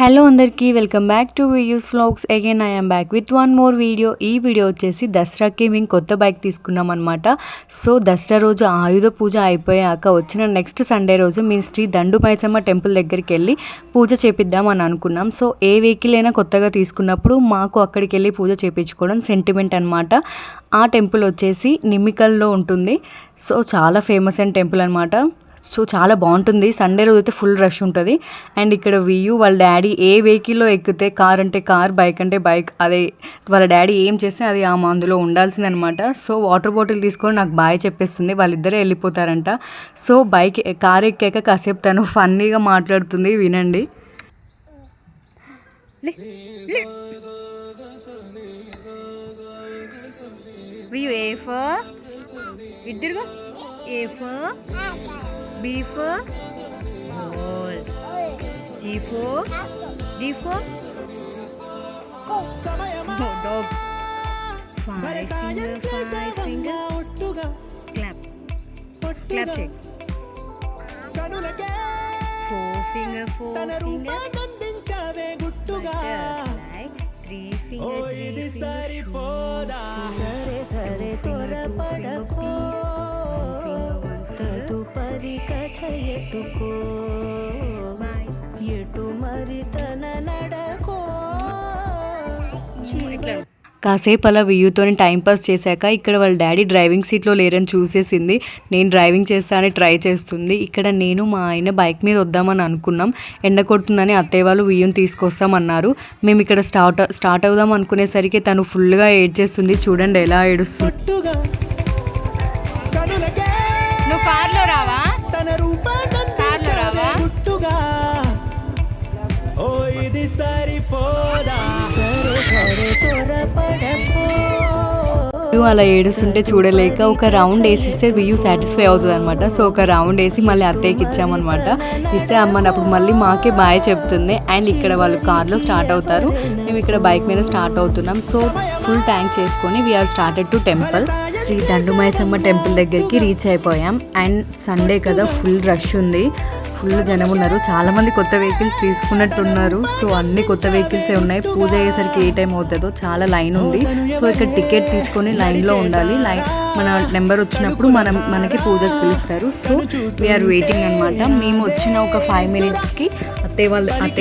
Hello అందరికీ welcome back to views vlogs. Again I am back with one more video. ఈ video వచ్చేసి దసరాకి మేము కొత్త బైక్ తీసుకున్నాం అనమాట. సో దసరా రోజు ఆయుధ పూజ అయిపోయాక వచ్చిన నెక్స్ట్ సండే రోజు మేము శ్రీ దండు మైసమ్మ టెంపుల్ దగ్గరికి వెళ్ళి పూజ చేపిద్దాం అని అనుకున్నాం. సో ఏ వెహికల్ అయినా కొత్తగా తీసుకున్నప్పుడు మాకు అక్కడికి వెళ్ళి పూజ చేయించుకోవడం సెంటిమెంట్ అనమాట. ఆ టెంపుల్ వచ్చేసి నిమ్మికల్లో ఉంటుంది. సో చాలా ఫేమస్ అయిన టెంపుల్ అనమాట. సో చాలా బాగుంటుంది. సండే రోజు అయితే ఫుల్ రష్ ఉంటుంది. అండ్ ఇక్కడ వియూ వాళ్ళ డాడీ ఏ వెహికల్లో ఎక్కితే కార్ అంటే కార్, బైక్ అంటే బైక్, అదే వాళ్ళ డాడీ ఏం చేస్తే అది ఆ అందులో ఉండాల్సిందనమాట. సో వాటర్ బాటిల్ తీసుకొని నాకు బాయ్ చెప్పేస్తుంది. వాళ్ళిద్దరే వెళ్ళిపోతారంట. సో కార్ ఎక్కాక కాసేపు తను ఫన్నీగా మాట్లాడుతుంది, వినండి. B for ball, G for D for dog. Five finger, clap check. Four finger, like three finger, తదుపరి కథ ఎటుకో ఎటు మరి తన నడకో. కాసేపు అలా వియ్యూతోని టైంపాస్ చేశాక ఇక్కడ వాళ్ళ డాడీ డ్రైవింగ్ సీట్లో లేరని చూసేసింది. నేను డ్రైవింగ్ చేస్తానని ట్రై చేస్తుంది. ఇక్కడ నేను మా ఆయన బైక్ మీద వద్దామని అనుకున్నాం. ఎండ కొడుతుందని అత్తయ్య వాళ్ళు వియ్యూని తీసుకొస్తామన్నారు. మేము ఇక్కడ స్టార్ట్ అవుదాం అనుకునేసరికి తను ఫుల్గా ఏడ్చేస్తుంది. చూడండి ఎలా ఏడుస్తుంది. అలా ఏడుస్తుంటే చూడలేక ఒక రౌండ్ వేసిస్తే వియూ సాటిస్ఫై అవుతుంది అనమాట. సో ఒక రౌండ్ వేసి మళ్ళీ అత్తయ్యకి ఇచ్చామన్నమాట. ఇస్తే అమ్మని అప్పుడు మళ్ళీ మాకే బాయ్ చెప్తుంది. అండ్ ఇక్కడ వాళ్ళు కార్లో స్టార్ట్ అవుతారు, మేము ఇక్కడ బైక్ మీద స్టార్ట్ అవుతున్నాం. సో ఫుల్ ట్యాంక్ చేసుకొని we are started to temple. Shri Dandu Maisamma temple దగ్గరికి రీచ్ అయిపోయాం. అండ్ సండే కదా ఫుల్ రష్ ఉంది, ఫుల్ జనం ఉన్నారు. చాలామంది కొత్త వెహికల్స్ తీసుకున్నట్టున్నారు. సో అన్ని కొత్త వెహికల్సే ఉన్నాయి. పూజ అయ్యేసరికి ఏ టైం అవుతుందో చాలా లైన్ ఉంది. సో ఇక్కడ టికెట్ తీసుకొని లైన్లో ఉండాలి. మన నెంబర్ వచ్చినప్పుడు మనకి పూజకు పిలుస్తారు. సో వీఆర్ వెయిటింగ్ అనమాట. మేము వచ్చిన ఒక 5 minutesకి అత్తయ్య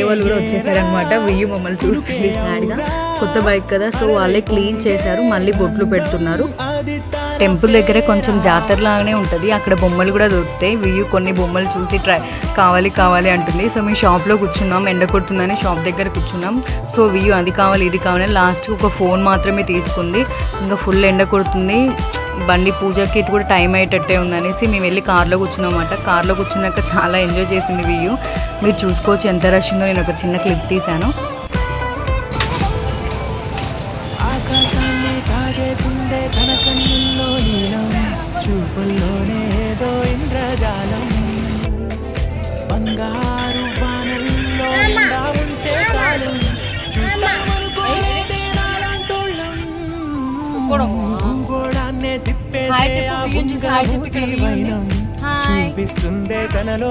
వాళ్ళు కూడా వచ్చేసారనమాట. వియ్యూ మమ్మల్ని చూస్తుంది సాడ్గా. కొత్త బైక్ కదా, సో వాళ్ళే క్లీన్ చేశారు, మళ్ళీ బొట్లు పెడుతున్నారు. టెంపుల్ దగ్గరే కొంచెం జాతరలాగానే ఉంటుంది. అక్కడ బొమ్మలు కూడా దొరుకుతాయి. వియ్యూ కొన్ని బొమ్మలు చూసి కావాలి అంటుంది. సో మేము షాప్లో కూర్చున్నాం, ఎండ కొడుతుందని షాప్ దగ్గర కూర్చున్నాం. సో వియ్యూ అది కావాలి ఇది కావాలి, లాస్ట్కి ఒక ఫోన్ మాత్రమే తీసుకుంది. ఇంకా ఫుల్ ఎండ కొడుతుంది, బండి పూజకి కూడా టైం అయ్యేటట్టే ఉందనేసి మేము వెళ్ళి కార్లో కూర్చున్నామన్నమాట. కార్లో కూర్చున్నాక చాలా ఎంజాయ్ చేసింది వియ్యూ. మీరు చూసుకోవచ్చు ఎంత రష్ ఉందో. నేను ఒక చిన్న క్లిప్ తీశాను. బంగారు చూపిస్తుందే కనలో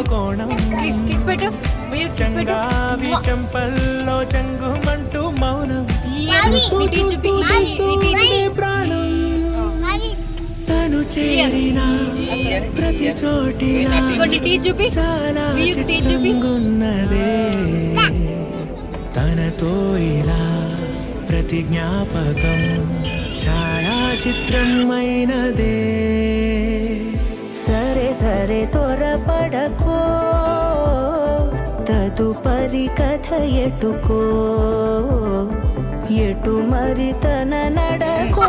కోణం, చెంపల్లో చెంగుమంటూ మౌనం, ప్రాణం తను చేరిన ప్రతి చోటిన చాలా చిత్రంగున్నదే. తనతో ఇలా ప్రతి జ్ఞాపకం ఛాయాచిత్రమైనదే. సరే త్వరపడకో తదుపరి కథ ఎటుకో ఎటు మరి తన నడకో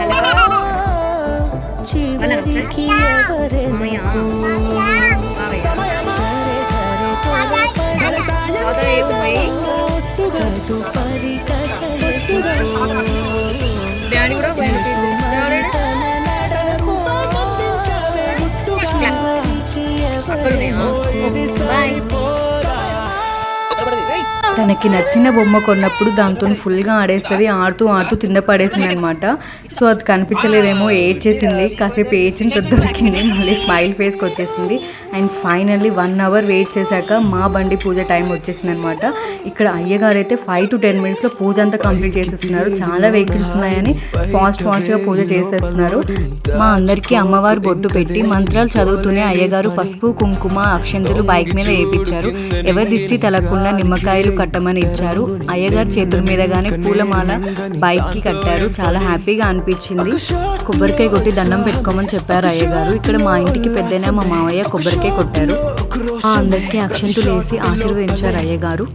చివరికి ఎవరెనకో. తదుపరి కథ ఎటుకో చివరికి ఎవరెనకో. తనకి నచ్చిన బొమ్మ కొన్నప్పుడు దాంతో ఫుల్గా ఆడేస్తుంది, ఆడుతూ ఆడుతూ కింద పడేసింది అనమాట. సో అది కనిపించలేదేమో, ఏడ్చేసింది. కాసేపు ఏడ్చిన దొరికింది, మళ్ళీ స్మైల్ ఫేస్కి వచ్చేసింది. అండ్ ఫైనల్లీ 1 hour వెయిట్ చేశాక మా బండి పూజ టైం వచ్చేసింది అనమాట. ఇక్కడ అయ్యగారు అయితే 5 to 10 minutesలో పూజ అంతా కంప్లీట్ చేసేస్తున్నారు. చాలా వెహికల్స్ ఉన్నాయని ఫాస్ట్గా పూజ చేసేస్తున్నారు. మా అందరికీ అమ్మవారు బొట్టు పెట్టి మంత్రాలు చదువుతూనే అయ్యగారు పసుపు కుంకుమ అక్షంతలు బైక్ మీద వేయించారు. ఎవరి దిష్టి తలకుండా నిమ్మకాయలు కట్టమని ఇచ్చారు. అయ్యగారు చేతుల మీదగానే పూలమాల బైక్ కి కట్టారు. చాలా హ్యాపీగా అనిపించింది. కొబ్బరికాయ కొట్టి దండం పెట్టుకోమని చెప్పారు అయ్యగారు. ఇక్కడ మా ఇంటికి పెద్దైనా మా మావయ్య కొబ్బరికాయ కొట్టారు. అందరికీ అక్షంతులు వేసి ఆశీర్వదించారు అయ్యగారు.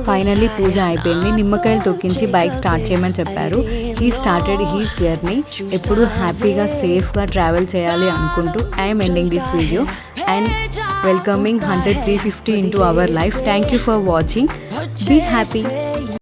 ఫైనల్లీ పూజ అయిపోయింది. నిమ్మకాయలు తొక్కించి బైక్ స్టార్ట్ చేయమని చెప్పారు. He started he's journey. ఎప్పుడు హ్యాపీగా సేఫ్గా ట్రావెల్ చేయాలి అనుకుంటూ I'm ending this video and welcoming 100 350 into our life. Thank you for watching. Be happy.